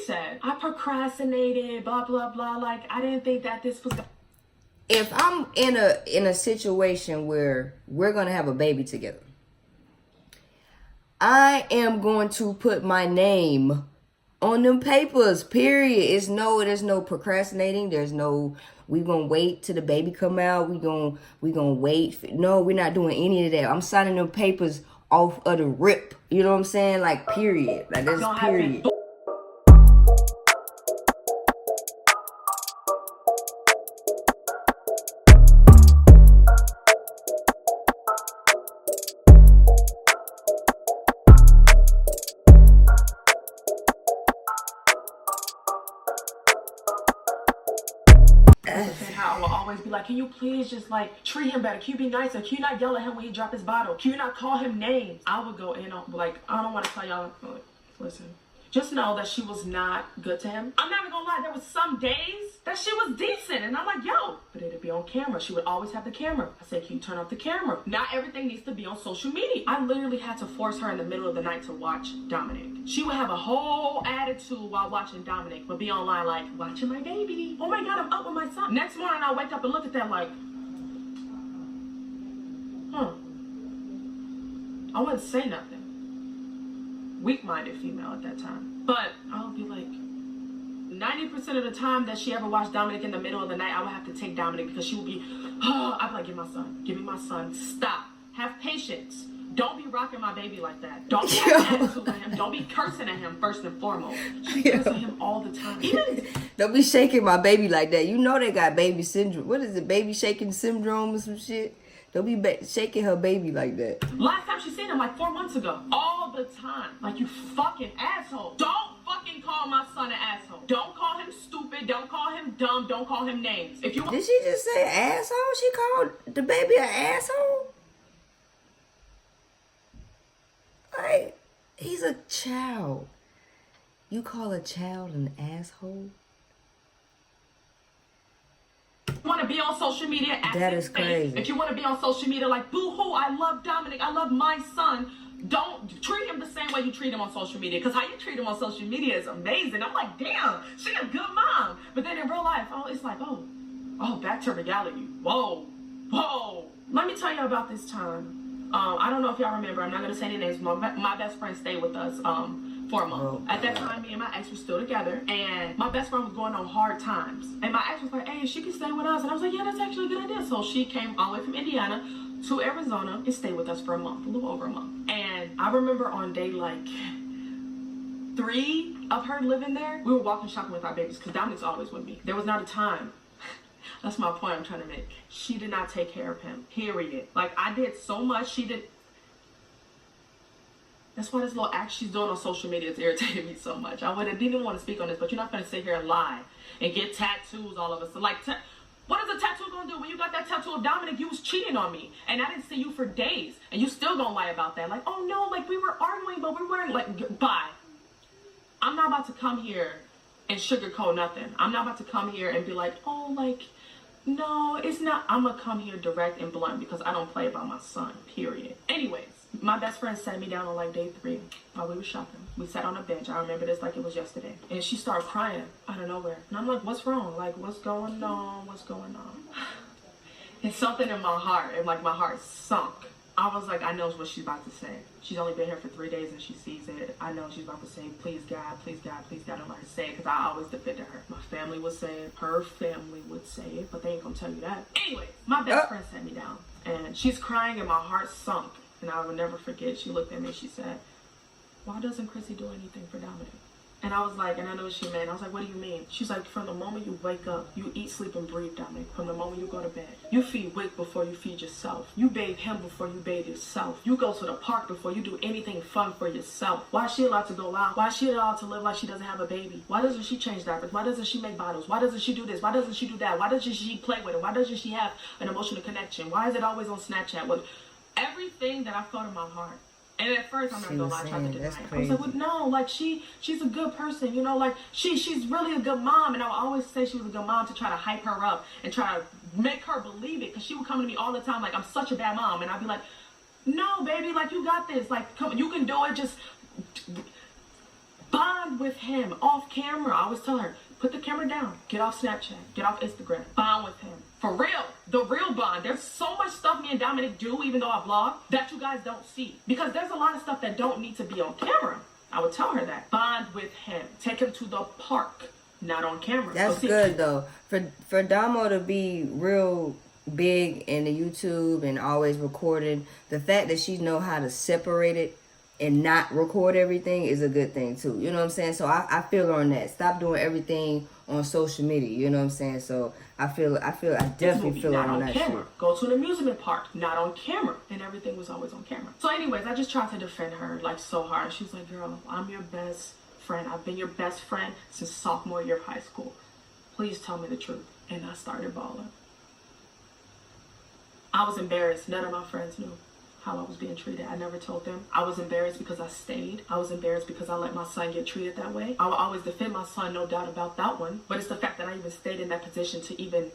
said, I procrastinated, blah, blah, blah. Like, I didn't think that this was... If I'm in a situation where we're going to have a baby together, I am going to put my name on them papers, period. There's no procrastinating. There's no, we gonna wait till the baby come out. We gonna wait. No, we're not doing any of that. I'm signing them papers off of the rip. You know what I'm saying? Like, period. Like, that's period. How I will always be like, can you please just like treat him better? Can you be nicer? Can you not yell at him when he drop his bottle? Can you not call him names? I would go in on, like, I don't want to tell y'all, like, listen, just know that she was not good to him. I'm not even gonna lie, there was some days that she was decent, and I'm like, yo, but it'd be on camera. She would always have the camera. I said, can you turn off the camera? Not everything needs to be on social media. I literally had to force her in the middle of the night to watch Dominic. She would have a whole attitude while watching Dominic, but be online like, watching my baby. Oh my God, I'm up with my son. Next morning, I wake up and look at that like, I wouldn't say nothing. Weak-minded female at that time. But I would be like, 90% of the time that she ever watched Dominic in the middle of the night, I would have to take Dominic because she would be, I'd be like, give me my son, stop. Have patience. Don't be rocking my baby like that. Don't be having attitude with him. Don't be cursing at him first and foremost. She curses at him all the time. Don't be shaking my baby like that. You know they got baby syndrome. What is it? Baby shaking syndrome or some shit? Don't be shaking her baby like that. Last time she seen him like 4 months ago. All the time. Like, you fucking asshole. Don't fucking call my son an asshole. Don't call him stupid. Don't call him dumb. Don't call him names. If you Did she just say asshole? She called the baby an asshole? Like, he's a child. You call a child an asshole? want to be on social media, that is crazy. If you want to be on social media like, boo-hoo, I love Dominic, I love my son, don't treat him the same way you treat him on social media. Because how you treat him on social media is amazing. I'm like, damn, she a good mom. But then in real life, it's like, oh, back to reality. Whoa. Let me tell you about this time. I don't know if y'all remember. I'm not going to say any names. My best friend stayed with us for a month. At that time, me and my ex were still together, and my best friend was going on hard times. And my ex was like, hey, she can stay with us. And I was like, yeah, that's actually a good idea. So she came all the way from Indiana to Arizona and stayed with us for a month, a little over a month. And I remember on day like 3 of her living there, we were walking shopping with our babies because Dominic's always with me. There was not a time. That's my point I'm trying to make. She did not take care of him, period. Like, I did so much, she did. That's why this little act she's doing on social media is irritating me so much. I didn't even want to speak on this, but you're not going to sit here and lie and get tattoos all of us. So, like, what is a tattoo going to do? When you got that tattoo of Dominic, you was cheating on me. And I didn't see you for days. And you still going to lie about that. Like, oh, no, like, we were arguing, but we weren't, like, bye. I'm not about to come here and sugarcoat nothing. I'm not about to come here and be like, oh, like, no, it's not. I'm going to come here direct and blunt because I don't play about my son, period. Anyways, my best friend sat me down on like day 3 while we were shopping. We sat on a bench. I remember this like it was yesterday. And she started crying out of nowhere. And I'm like, what's wrong? Like, what's going on? What's going on? It's something in my heart. And like my heart sunk. I was like, I know what she's about to say. She's only been here for 3 days and she sees it. I know she's about to say, please God, please God, please God, don't let her say it, because I always defended her. My family would say it. Her family would say it, but they ain't gonna tell you that. Anyway, my best friend sat me down and she's crying and my heart sunk. And I will never forget, she looked at me and she said, why doesn't Chrissy do anything for Dominic? And I was like, and I know what she meant. I was like, what do you mean? She's like, from the moment you wake up, you eat, sleep, and breathe, Dominic. From the moment you go to bed, you feed Wick before you feed yourself. You bathe him before you bathe yourself. You go to the park before you do anything fun for yourself. Why is she allowed to go out? Why is she allowed to live like she doesn't have a baby? Why doesn't she change diapers? Why doesn't she make bottles? Why doesn't she do this? Why doesn't she do that? Why doesn't she play with him? Why doesn't she have an emotional connection? Why is it always on Snapchat? With everything that I felt in my heart. And at first, I'm not gonna lie, I tried to deny it. I was like, well, no, like, she's a good person, you know, like, she's really a good mom. And I would always say she was a good mom to try to hype her up and try to make her believe it. Because she would come to me all the time like, I'm such a bad mom. And I'd be like, no, baby, like, you got this. Like, come, you can do it, just... Bond with him off camera. I always tell her, put the camera down. Get off Snapchat. Get off Instagram. Bond with him. For real. The real bond. There's so much stuff me and Dominic do, even though I vlog, that you guys don't see. Because there's a lot of stuff that don't need to be on camera. I would tell her that. Bond with him. Take him to the park. Not on camera. That's good though. For Domo to be real big in the YouTube and always recording, the fact that she know how to separate it and not record everything is a good thing too. You know what I'm saying? So I feel her on that. Stop doing everything on social media. You know what I'm saying? So I definitely feel her on that shit. Go to an amusement park, not on camera. And everything was always on camera. So anyways, I just tried to defend her like so hard. She's like, girl, I'm your best friend. I've been your best friend since sophomore year of high school. Please tell me the truth. And I started bawling. I was embarrassed. None of my friends knew how I was being treated. I never told them. I was embarrassed because I stayed. I was embarrassed because I let my son get treated that way. I will always defend my son, no doubt about that one. But it's the fact that I even stayed in that position to even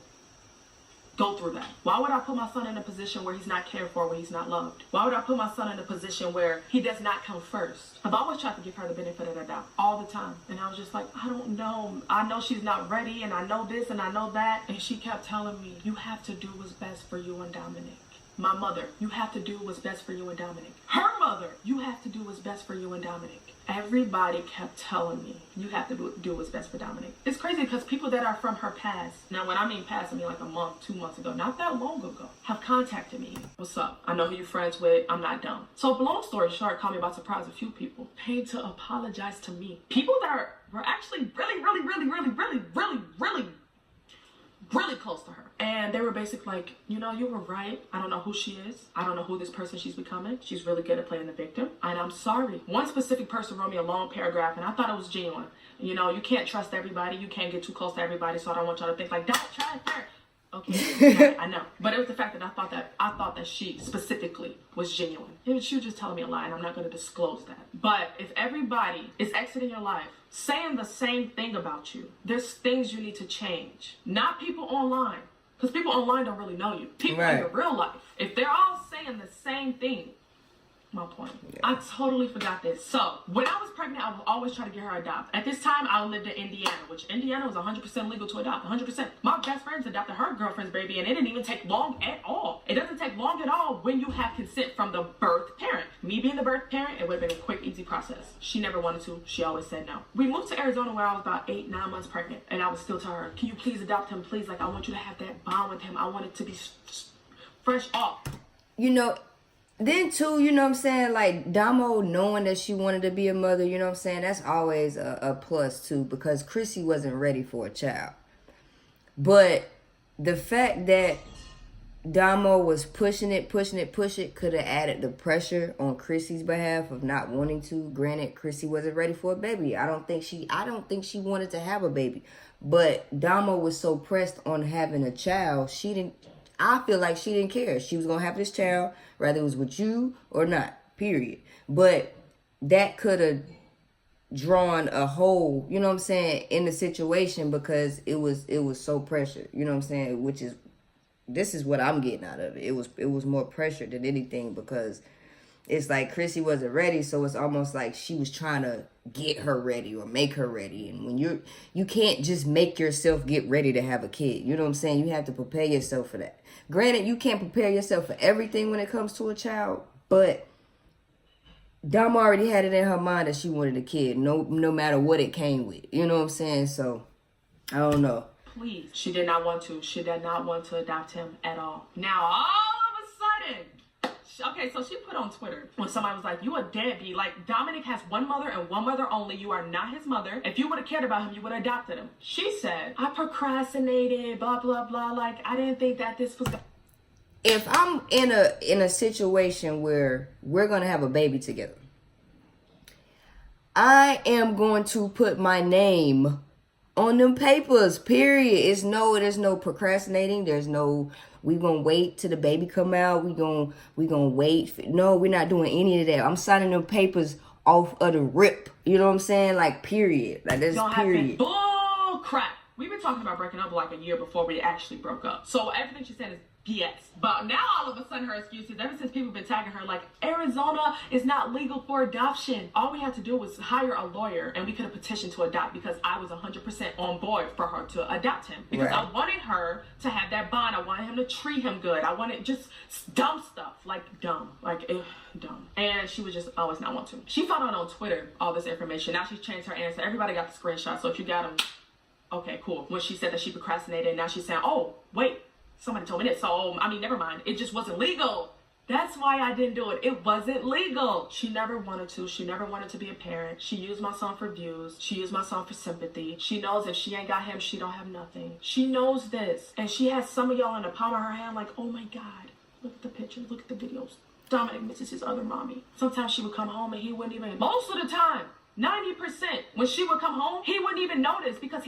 go through that. Why would I put my son in a position where he's not cared for, where he's not loved? Why would I put my son in a position where he does not come first? I've always tried to give her the benefit of the doubt all the time. And I was just like, I don't know. I know she's not ready, and I know this and I know that. And she kept telling me, you have to do what's best for you and Dominic. My mother, you have to do what's best for you and Dominic. Her mother, you have to do what's best for you and Dominic. Everybody kept telling me, you have to do what's best for Dominic. It's crazy because people that are from her past, now when I mean past, I mean like a month, 2 months ago, not that long ago, have contacted me. What's up? I know who you're friends with. I'm not dumb. So long story short, caught me by surprise, a few people paid to apologize to me. People that were actually really close to her. And they were basically like, you know, you were right. I don't know who she is. I don't know who this person she's becoming. She's really good at playing the victim. And I'm sorry. One specific person wrote me a long paragraph and I thought it was genuine. You know, you can't trust everybody. You can't get too close to everybody. So I don't want y'all to think like, don't try her. Okay, yeah, I know. But it was the fact that I thought that she specifically was genuine. She was just telling me a lie and I'm not going to disclose that. But if everybody is exiting your life saying the same thing about you, there's things you need to change. Not people online. Because people online don't really know you. People in your real life. If they're all saying the same thing, my point. Yeah. I totally forgot this. So, when I was pregnant, I would always try to get her adopted. At this time, I lived in Indiana, which Indiana was 100% legal to adopt. 100%. My best friends adopted her girlfriend's baby, and it didn't even take long at all. It doesn't take long at all when you have consent from the birth parent. Me being the birth parent, it would have been a quick, easy process. She never wanted to. She always said no. We moved to Arizona where I was about 8, 9 months pregnant, and I would still tell her, can you please adopt him? Please, like, I want you to have that bond with him. I want it to be fresh off. You know, then too, you know what I'm saying, like Domo knowing that she wanted to be a mother, you know what I'm saying, that's always a plus too, because Chrissy wasn't ready for a child. But the fact that Domo was pushing it could have added the pressure on Chrissy's behalf of not wanting to. Granted, Chrissy wasn't ready for a baby. I don't think she wanted to have a baby. But Domo was so pressed on having a child, I feel like she didn't care. She was going to have this child, whether it was with you or not, period. But that could have drawn a hole, you know what I'm saying, in the situation because it was so pressured, you know what I'm saying, this is what I'm getting out of it. It was more pressure than anything because it's like Chrissy wasn't ready, so it's almost like she was trying to get her ready or make her ready. And when you can't just make yourself get ready to have a kid. You know what I'm saying? You have to prepare yourself for that. Granted, you can't prepare yourself for everything when it comes to a child, but Dom already had it in her mind that she wanted a kid, no matter what it came with. You know what I'm saying? So, I don't know. Please. She did not want to. She did not want to adopt him at all. Now, all of a sudden, okay, so she put on Twitter when somebody was like, you a deadbeat. Like, Dominic has one mother and one mother only. You are not his mother. If you would have cared about him, you would have adopted him. She said, I procrastinated, blah, blah, blah. Like, I didn't think that this was... If I'm in a situation where we're going to have a baby together, I am going to put my name on them papers, period. There's no procrastinating. There's no, we gonna wait till the baby come out. We gonna wait. No, we're not doing any of that. I'm signing them papers off of the rip. You know what I'm saying? Like, period. Like, that's period. Bull crap. We've been talking about breaking up like a year before we actually broke up. So everything she said is Yes. But now all of a sudden her excuses, ever since people have been tagging her like, Arizona is not legal for adoption. All we had to do was hire a lawyer and we could have petitioned to adopt, because I was 100% on board for her to adopt him. Because Right. I wanted her to have that bond. I wanted him to treat him good. I wanted just dumb stuff. Like dumb. Like, dumb. And she would just always not want to. She found out on Twitter all this information. Now she's changed her answer. Everybody got the screenshot. So if you got them, okay, cool. When she said that she procrastinated, now she's saying, oh, wait. Somebody told me this, so, I mean, never mind. It just wasn't legal. That's why I didn't do it. It wasn't legal. She never wanted to. She never wanted to be a parent. She used my son for views. She used my son for sympathy. She knows if she ain't got him, she don't have nothing. She knows this. And she has some of y'all in the palm of her hand like, oh my God, look at the pictures, look at the videos. Dominic misses his other mommy. Sometimes she would come home and he wouldn't even, most of the time, 90%, when she would come home, he wouldn't even notice because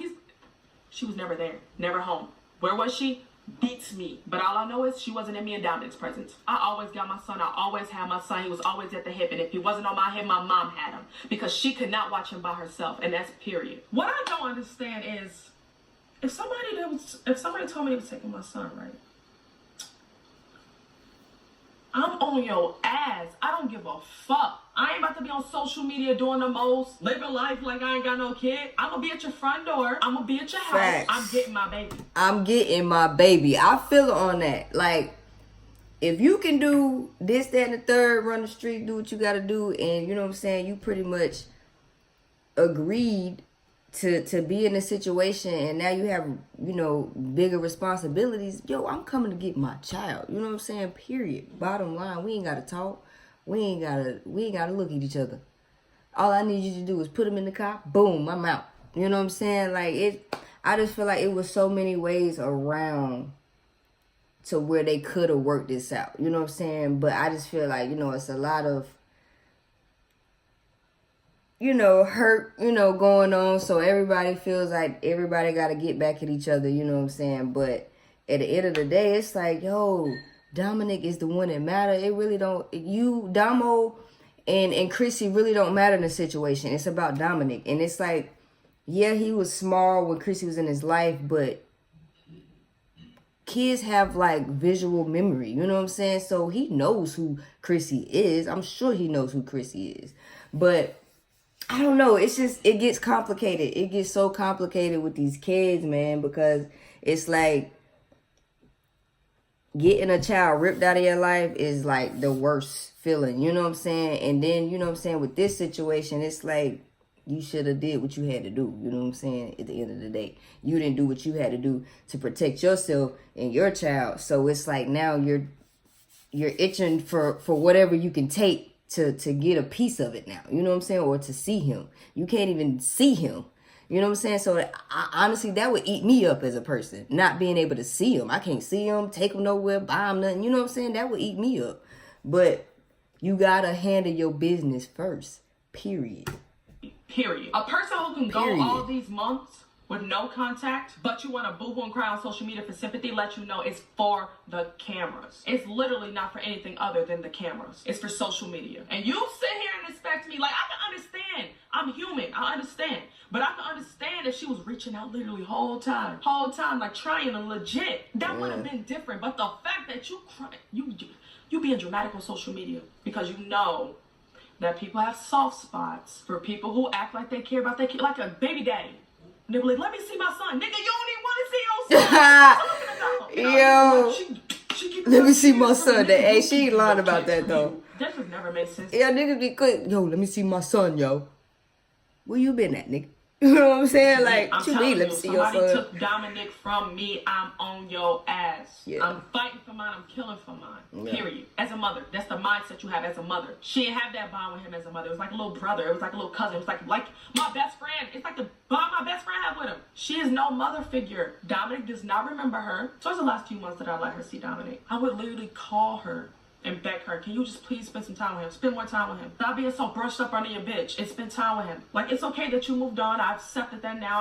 she was never there, never home. Where was she? Beats me. But all I know is she wasn't in me and Dominic's presence. I always got my son. I always had my son. He was always at the hip. And if he wasn't on my hip, my mom had him. Because she could not watch him by herself. And that's period. What I don't understand is, if somebody told me they was taking my son, right? I'm on your ass. I don't give a fuck. I ain't about to be on social media doing the most, living life like I ain't got no kid. I'm gonna be at your front door. I'm gonna be at your house. Facts. I'm getting my baby. I'm getting my baby. I feel it on that. Like, if you can do this, that, and the third, run the street, do what you gotta do, and you know what I'm saying, you pretty much agreed to be in a situation, and now you have, you know, bigger responsibilities. Yo, I'm coming to get my child. You know what I'm saying? Period. Bottom line, we ain't gotta talk. We ain't gotta look at each other. All I need you to do is put him in the car. Boom, I'm out. You know what I'm saying? Like, I just feel like it was so many ways around to where they could have worked this out. You know what I'm saying? But I just feel like, you know, it's a lot of, you know, hurt, you know, going on. So everybody feels like everybody got to get back at each other. You know what I'm saying? But at the end of the day, it's like, yo, Dominic is the one that matter. It really don't. You, Domo, and Chrissy really don't matter in the situation. It's about Dominic. And it's like, yeah, he was small when Chrissy was in his life, but kids have like visual memory. You know what I'm saying? So he knows who Chrissy is. I'm sure he knows who Chrissy is. But I don't know. It's just, it gets complicated. It gets so complicated with these kids, man, because it's like getting a child ripped out of your life is like the worst feeling. You know what I'm saying? And then, you know what I'm saying, with this situation, it's like you should have did what you had to do. You know what I'm saying? At the end of the day, you didn't do what you had to do to protect yourself and your child. So it's like now you're itching for whatever you can take to get a piece of it now. You know what I'm saying? Or to see him. You can't even see him. You know what I'm saying? So honestly, that would eat me up as a person. Not being able to see him. I can't see him, take him nowhere, buy him nothing. You know what I'm saying? That would eat me up. But you gotta handle your business first. Period. Period. A person who can go Period. all these months with no contact, but you want to boo-hoo and cry on social media for sympathy, let you know it's for the cameras. It's literally not for anything other than the cameras. It's for social media. And you sit here and expect me, like, I can understand. I'm human. I understand. But I can understand if she was reaching out literally whole time, like trying to legit. That would have been different. But the fact that you being dramatic on social media because you know that people have soft spots for people who act like they care about their kid, like a baby daddy. And they be like, let me see my son. Nigga, you don't even want to see your son. What you talking about? Yo. She keep Let me see my son. Hey, she ain't lying about that, though. That just never made sense. Yeah, niggas be quick. Yo, let me see my son, yo. Where you been at, nigga? You know what I'm saying? Like, I'm what you telling mean, let me see your somebody son? took Dominic from me, I'm on your ass. Yeah. I'm fighting for mine, I'm killing for mine. Yeah. Period. As a mother, that's the mindset you have as a mother. She didn't have that bond with him as a mother. It was like a little brother. It was like a little cousin. It was like my best friend. It's like the bond my best friend had with him. She is no mother figure. Dominic does not remember her. So it was the last few months that I let her see Dominic. I would literally call her and beg her, can you just please spend some time with him? Spend more time with him. Stop being so brushed up under your bitch and spend time with him. Like, it's okay that you moved on. I've accepted that now.